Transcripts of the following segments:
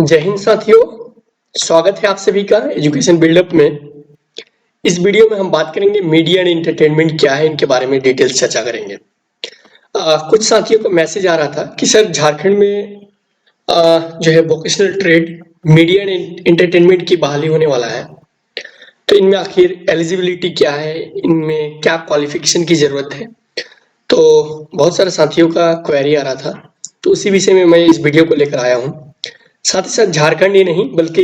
जय हिंद साथियों। स्वागत है आप सभी का एजुकेशन बिल्डअप में। इस वीडियो में हम बात करेंगे मीडिया एंड एंटरटेनमेंट क्या है, इनके बारे में डिटेल्स चर्चा करेंगे। कुछ साथियों को मैसेज आ रहा था कि सर झारखंड में जो है vocational trade media and entertainment की बहाली होने वाला है, तो इनमें आखिर एलिजिबिलिटी क्या है, इनमें क्या क्वालिफिकेशन की जरूरत है। तो बहुत सारे साथियों का क्वेरी आ रहा था, तो उसी विषय में मैं इस वीडियो को लेकर आया हूँ। साथ ही साथ झारखंड ही नहीं बल्कि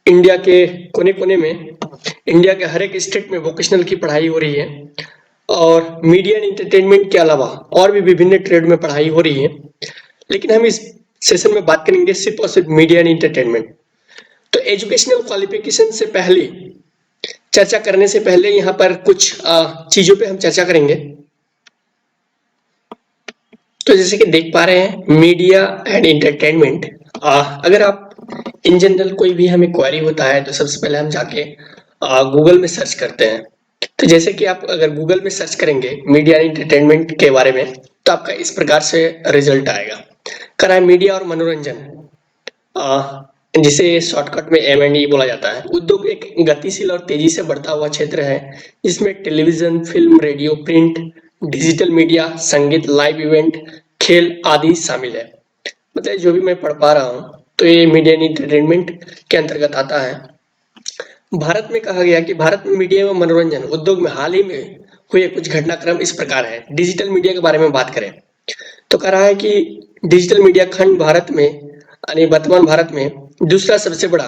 इंडिया के कोने-कोने में, इंडिया के हर एक स्टेट में वोकेशनल की पढ़ाई हो रही है और मीडिया एंड एंटरटेनमेंट के अलावा और भी विभिन्न ट्रेड में पढ़ाई हो रही है। लेकिन हम इस सेशन में बात करेंगे सिर्फ और सिर्फ मीडिया एंड एंटरटेनमेंट। तो एजुकेशनल क्वालिफिकेशन से पहले, चर्चा करने से पहले यहाँ पर कुछ चीजों पे हम चर्चा करेंगे। तो जैसे कि देख पा रहे हैं मीडिया एंड एंटरटेनमेंट, अगर आप इन जनरल कोई भी हमें क्वेरी होता है तो सबसे पहले हम जाके गूगल में सर्च करते हैं। तो जैसे कि आप अगर गूगल में सर्च करेंगे मीडिया एंड एंटरटेनमेंट के बारे में, तो आपका इस प्रकार से रिजल्ट आएगा। करा है मीडिया और मनोरंजन, जिसे शॉर्टकट में M&E बोला जाता है। उद्योग एक गतिशील और तेजी से बढ़ता हुआ क्षेत्र है जिसमें television, film, radio, print, digital media, संगीत, लाइव इवेंट, खेल आदि शामिल है। मतलब जो भी मैं पढ़ पा रहा हूँ तो ये मीडिया एंड एंटरटेनमेंट के अंतर्गत आता है। भारत में कहा गया कि भारत में मीडिया एवं मनोरंजन उद्योग में हाल ही में हुए कुछ घटनाक्रम इस प्रकार है। डिजिटल मीडिया के बारे में बात करें तो कह रहा है कि डिजिटल मीडिया खंड भारत में, यानी वर्तमान भारत में दूसरा सबसे बड़ा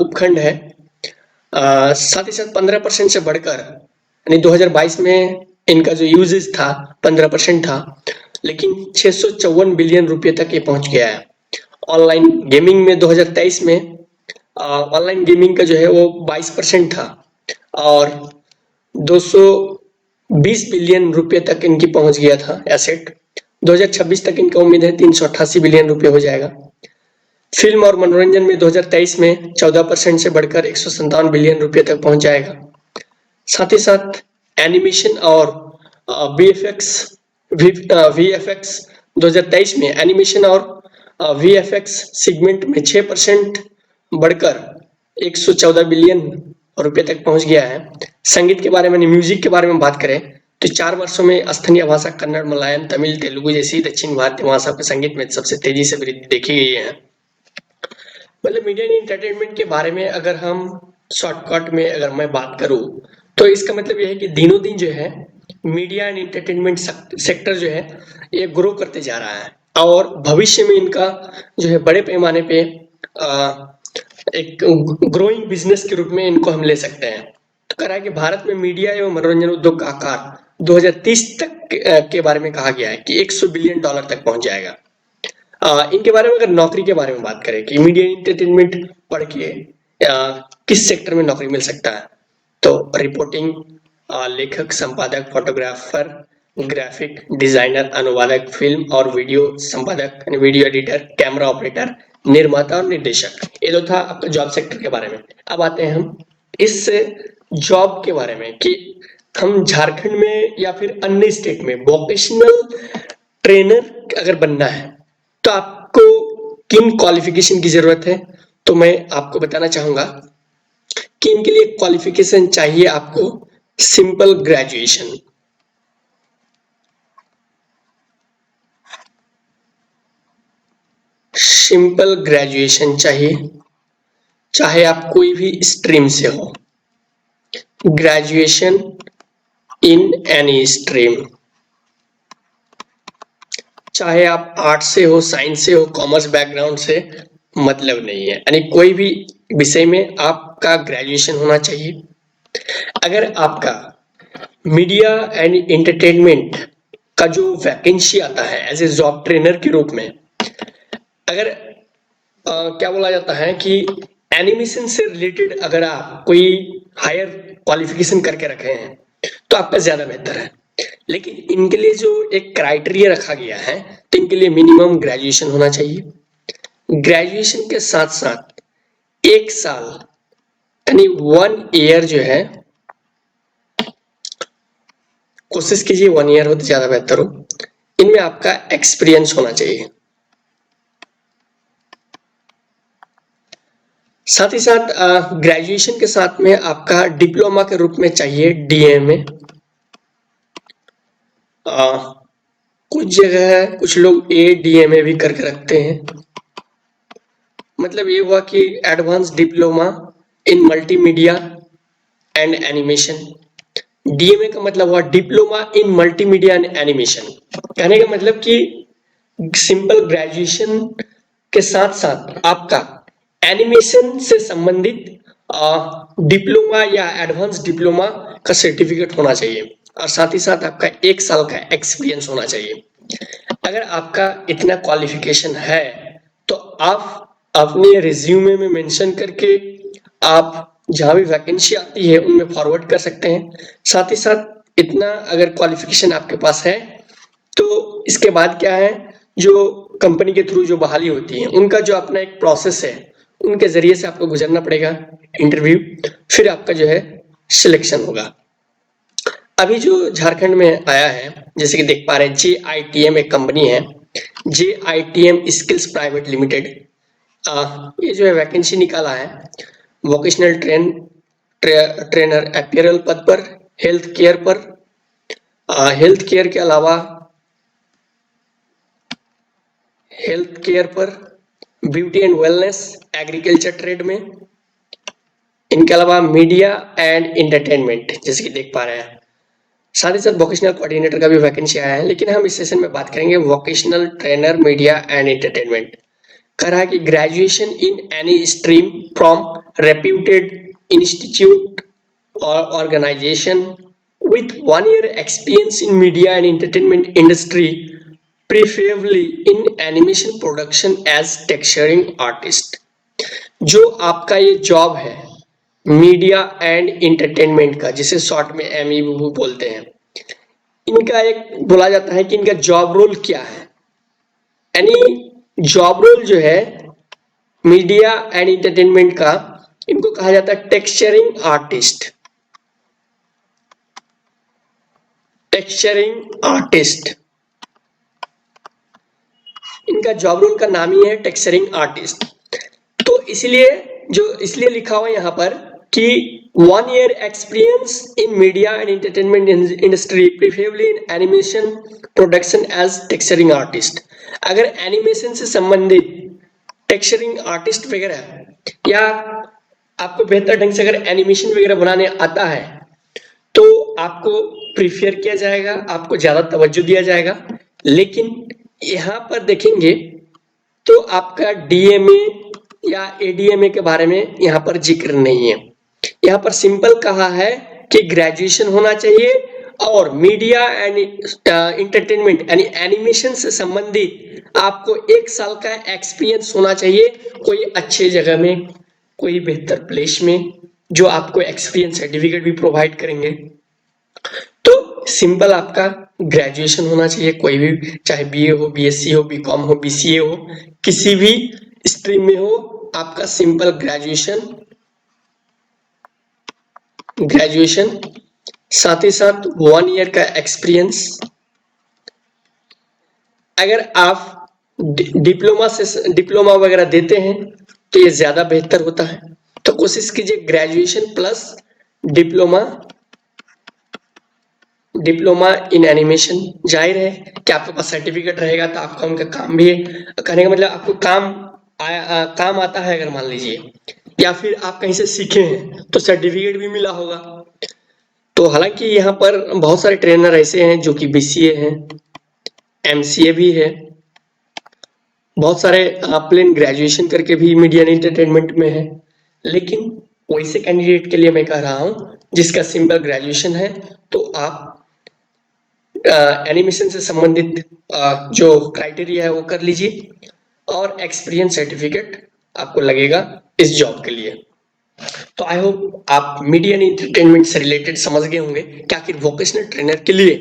उपखंड है। साथ ही साथ 15% से बढ़कर, यानी 2022 में इनका जो यूजेस था 15% था, लेकिन 654 बिलियन रुपए तक ये पहुंच गया है। ऑनलाइन गेमिंग में 2023 में ऑनलाइन गेमिंग का जो है वो 22% था और 220 बिलियन रुपए तक इनकी पहुंच गया था एसेट। 2026 तक इनका उम्मीद है 388 बिलियन रुपए हो जाएगा। फिल्म और मनोरंजन में 2023 में 14% से बढ़कर 157 बिलियन रुपए तक पहुंच जाएगा। साथ ही साथ एनिमेशन और VFX 2023 में एनिमेशन और VFX सेगमेंट में 6% बढ़कर 114 बिलियन रुपए तक पहुंच गया है। संगीत के बारे में, म्यूजिक के बारे में बात करें तो 4 वर्षों में स्थानीय भाषा कन्नड़, मलयालम, तमिल, तेलुगु जैसी दक्षिण भारतीय भाषा के संगीत में सबसे तेजी से वृद्धि देखी गई है। मतलब मीडिया एंड एंटरटेनमेंट के बारे में अगर हम शॉर्टकट में अगर मैं बात करूं तो इसका मतलब यह है कि दिनों दिन जो है मीडिया एंड एंटरटेनमेंट सेक्टर जो है ये ग्रो करते जा रहा है और भविष्य में इनका जो है बड़े पैमाने पे एक ग्रोइंग बिजनेस के रूप में इनको हम ले सकते हैं। तो कह रहा है कि भारत में मीडिया एवं मनोरंजन उद्योग का आकार 2030 तक के बारे में कहा गया है कि $100 बिलियन तक पहुंच जाएगा। इनके बारे में अगर नौकरी के बारे में बात करें कि मीडिया एंटरटेनमेंट पढ़ के किस सेक्टर में नौकरी मिल सकता है, तो रिपोर्टिंग, लेखक, संपादक, फोटोग्राफर, ग्राफिक डिजाइनर, अनुवादक, फिल्म और वीडियो संपादक, वीडियो एडिटर, कैमरा ऑपरेटर, निर्माता और निर्देशक। ये तो था आपका जॉब सेक्टर के बारे में। अब आते हैं हम इस जॉब के बारे में कि हम झारखंड में या फिर अन्य स्टेट में वोकेशनल ट्रेनर अगर बनना है तो आपको किन क्वालिफिकेशन की जरूरत है। तो मैं आपको बताना चाहूंगा कि इनके लिए क्वालिफिकेशन चाहिए आपको सिंपल ग्रेजुएशन। सिंपल ग्रेजुएशन चाहिए, चाहे आप कोई भी स्ट्रीम से हो। ग्रेजुएशन इन एनी स्ट्रीम, चाहे आप आर्ट्स से हो, साइंस से हो, कॉमर्स बैकग्राउंड से, मतलब नहीं है, यानी कोई भी विषय में आपका ग्रेजुएशन होना चाहिए। अगर आपका मीडिया एंड एंटरटेनमेंट का जो वैकेंसी आता है एज ए जॉब ट्रेनर के रूप में, अगर क्या बोला जाता है कि एनिमेशन से रिलेटेड अगर आप कोई हायर क्वालिफिकेशन करके रखे हैं तो आपका ज्यादा बेहतर है। लेकिन इनके लिए जो एक क्राइटेरिया रखा गया है तो इनके लिए मिनिमम ग्रेजुएशन होना चाहिए। ग्रेजुएशन के साथ साथ 1 साल यानी 1 ईयर जो है, कोशिश कीजिए 1 ईयर हो तो ज्यादा बेहतर हो, इनमें आपका एक्सपीरियंस होना चाहिए। साथ ही साथ ग्रेजुएशन के साथ में आपका डिप्लोमा के रूप में चाहिए डीएमए। कुछ जगह है कुछ लोग एडीएमए भी करके रखते हैं। मतलब ये हुआ कि advance diploma in multimedia and animation. DMA का मतलब हुआ diploma in multimedia and animation. कहने का मतलब कि सिंपल ग्रेजुएशन के साथ साथ आपका एनिमेशन से संबंधित डिप्लोमा या एडवांस डिप्लोमा का सर्टिफिकेट होना चाहिए और साथ ही साथ आपका 1 साल का एक्सपीरियंस होना चाहिए। अगर आपका इतना क्वालिफिकेशन है तो आप अपने रिज्यूमे में मेंशन करके आप जहां भी वैकेंसी आती है उनमें फॉरवर्ड कर सकते हैं। साथ ही साथ इतना अगर क्वालिफिकेशन आपके पास है तो इसके बाद क्या है, जो कंपनी के थ्रू जो बहाली होती है उनका जो अपना एक प्रोसेस है उनके जरिए से आपको गुजरना पड़ेगा इंटरव्यू, फिर आपका जो है सिलेक्शन होगा। अभी जो झारखंड में आया है जैसे कि देख पा रहे हैं JITM एक कंपनी है, JITM स्किल्स प्राइवेट लिमिटेड। ये जो है वैकेंसी निकाला है वोकेशनल ट्रेनर अपीयरल पद पर, हेल्थ केयर पर, हेल्थ केयर के अलावा हेल्थ केयर पर, beauty and wellness, agriculture trade में, इनके अलावा मीडिया एंड एंटरटेनमेंट जैसे कि देख पा रहे हैं। साथ ही साथ वोकेशनल कोऑर्डिनेटर का भी वैकेंसी आया है, लेकिन हम इस सेशन में बात करेंगे vocational trainer media and entertainment. कह रहा है कि graduation in any stream from reputed institute और organisation with 1 year experience in media and entertainment industry, preferably in animation production as texturing artist। जो आपका ये जॉब है मीडिया एंड एंटरटेनमेंट का, जिसे शॉर्ट में MEBU बोलते हैं, इनका एक बोला जाता है कि इनका जॉब रोल क्या है। यानी जॉब रोल जो है मीडिया एंड एंटरटेनमेंट का, इनको कहा जाता है टेक्सचरिंग आर्टिस्ट। टेक्सचरिंग आर्टिस्ट इनका जॉब रोल का नाम ही है टेक्सचरिंग आर्टिस्ट। तो इसलिए लिखा हुआ यहाँ पर कि 1 year experience in media and entertainment industry, preferably in animation production as texturing artist. अगर एनिमेशन से संबंधित टेक्सचरिंग आर्टिस्ट वगैरह या आपको बेहतर ढंग से अगर एनिमेशन वगैरह बनाने आता है तो आपको प्रीफेयर किया जाएगा, आपको ज्यादा तवज्जो दिया जाएगा। लेकिन यहाँ पर देखेंगे तो आपका डीएमए या एडीएमए के बारे में यहाँ पर जिक्र नहीं है। यहाँ पर सिंपल कहा है कि ग्रेजुएशन होना चाहिए और मीडिया एंड एंटरटेनमेंट यानी एनिमेशन से संबंधित आपको 1 साल का एक्सपीरियंस होना चाहिए कोई अच्छे जगह में, कोई बेहतर प्लेस में, जो आपको एक्सपीरियंस सर्टिफिकेट भी प्रोवाइड करेंगे। तो सिंपल आपका ग्रेजुएशन होना चाहिए, कोई भी, चाहे बीए हो, बीएससी हो, बीकॉम हो, बीसीए हो, किसी भी स्ट्रीम में हो, आपका सिंपल ग्रेजुएशन साथ ही साथ 1 ईयर का एक्सपीरियंस। अगर आप डिप्लोमा वगैरह देते हैं तो ये ज्यादा बेहतर होता है। तो कोशिश कीजिए graduation plus diploma in animation. जाहिर है कि आपके पास सर्टिफिकेट रहेगा तो आपका उनका काम भी है। कहने का मतलब आपको काम आता है, अगर मान लीजिए, या फिर आप कहीं से सीखे हैं तो सर्टिफिकेट भी मिला होगा। तो हालांकि यहाँ पर बहुत सारे ट्रेनर ऐसे हैं जो कि बीसीए हैं, एमसीए भी है, बहुत सारे प्लेन ग्रेजुएशन करके भी मीडिया एंड एंटरटेनमेंट में है। लेकिन वैसे कैंडिडेट के लिए मैं कह रहा हूँ जिसका सिंपल ग्रेजुएशन है, तो आप एनिमेशन से संबंधित जो क्राइटेरिया है वो कर लीजिए और एक्सपीरियंस सर्टिफिकेट आपको लगेगा इस जॉब के लिए। तो आई होप आप मीडिया एंड एंटरटेनमेंट से रिलेटेड समझ गए होंगे कि आखिर वोकेशनल ट्रेनर के लिए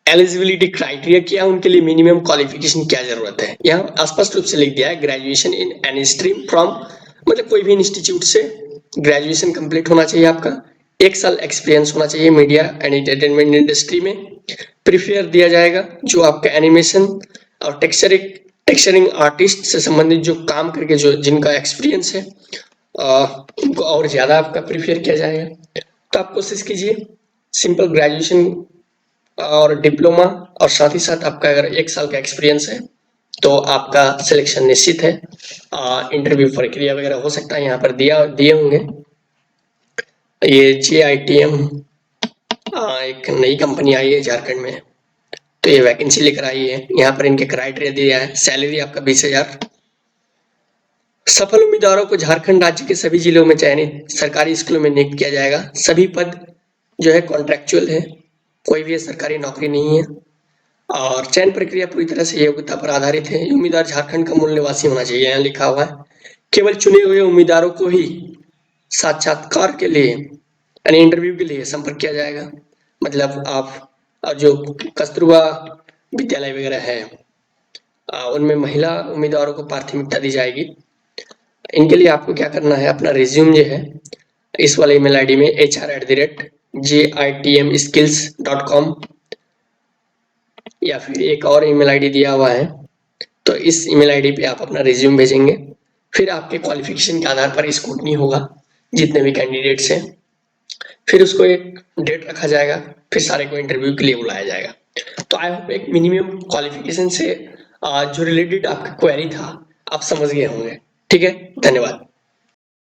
एलिजिबिलिटी क्राइटेरिया क्या है, उनके लिए मिनिमम क्वालिफिकेशन क्या जरूरत है। यहाँ स्पष्ट रूप से लिख दिया है graduation in any stream from, मतलब कोई भी इंस्टीट्यूट से ग्रेजुएशन कंप्लीट होना चाहिए आपका, 1 साल एक्सपीरियंस होना चाहिए मीडिया एंड एंटरटेनमेंट इंडस्ट्री में। प्रीफेयर दिया जाएगा जो आपका एनिमेशन और टेक्सचरिंग आर्टिस्ट से संबंधित जो काम करके जो जिनका एक्सपीरियंस है, उनको और ज़्यादा आपका प्रिफेयर किया जाएगा। तो आप कोशिश कीजिए सिंपल ग्रेजुएशन और डिप्लोमा और साथ ही साथ आपका अगर 1 साल का एक्सपीरियंस है तो आपका सिलेक्शन निश्चित है। इंटरव्यू प्रक्रिया वगैरह हो सकता है यहाँ पर दिए होंगे। ये JITM एक नई कंपनी आई है झारखंड में, तो ये वैकेंसी लेकर आई है। यहाँ पर इनके क्राइटेरिया दिया है, सैलरी आपका 20,000। सफल उम्मीदवारों को झारखंड राज्य के सभी जिलों में चयनित सरकारी स्कूलों में नियुक्त किया जाएगा। सभी पद जो है कॉन्ट्रेक्चुअल है, कोई भी सरकारी नौकरी नहीं है और चयन प्रक्रिया पूरी तरह से योग्यता पर आधारित है। उम्मीदवार झारखंड का मूल निवासी होना चाहिए, यहाँ लिखा हुआ है। केवल चुने हुए उम्मीदवारों को ही साक्षात्कार के लिए यानी इंटरव्यू के लिए संपर्क किया जाएगा। मतलब आप जो कस्तूरबा विद्यालय वगैरह है उनमें महिला उम्मीदवारों को प्राथमिकता दी जाएगी। इनके लिए आपको क्या करना है, अपना रिज्यूम जो है इस वाले ईमेल आईडी में hr@jitmskills.com या फिर एक और ईमेल आईडी दिया हुआ है, तो इस ईमेल आईडी पे आप अपना रिज्यूम भेजेंगे। फिर आपके क्वालिफिकेशन के आधार पर स्क्रूटनी होगा जितने भी कैंडिडेट्स हैं, फिर उसको एक डेट रखा जाएगा, फिर सारे को इंटरव्यू के लिए बुलाया जाएगा। तो आई होप एक मिनिमम क्वालिफिकेशन से जो रिलेटेड आपका क्वेरी था आप समझ गए होंगे। ठीक है, धन्यवाद।